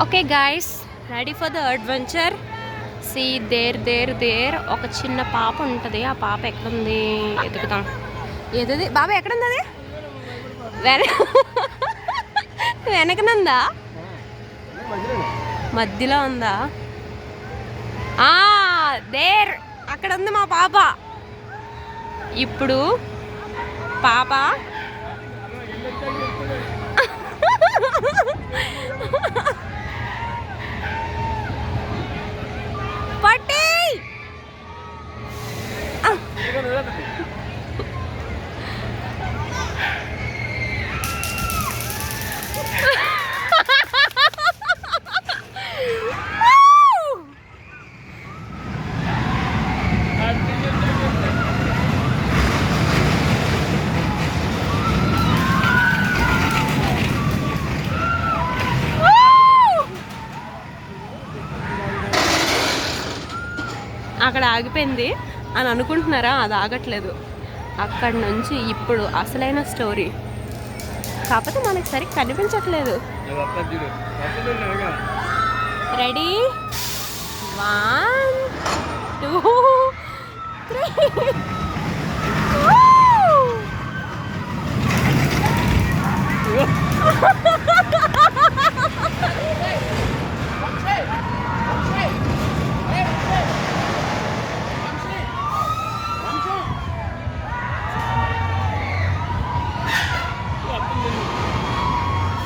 Okay guys, ready for the adventure. See there ఒక చిన్న పాప ఉంటుంది. ఆ పాప ఎక్కడుంది ఎదుగుతాం. ఏది బాబా ఎక్కడుంది అది? వెనకనుందా? మధ్యలో ఉందా? దేర్ అక్కడ ఉంది మా పాప. ఇప్పుడు పాప పట్టి అక్కడ ఆగిపోయింది అని అనుకుంటున్నారా? అది ఆగట్లేదు. అక్కడి నుంచి ఇప్పుడు అసలైన స్టోరీ. కాకపోతే మనకి సరిగ్గా కనిపించట్లేదు. రెడీ 1 2 3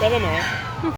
కదమ్మా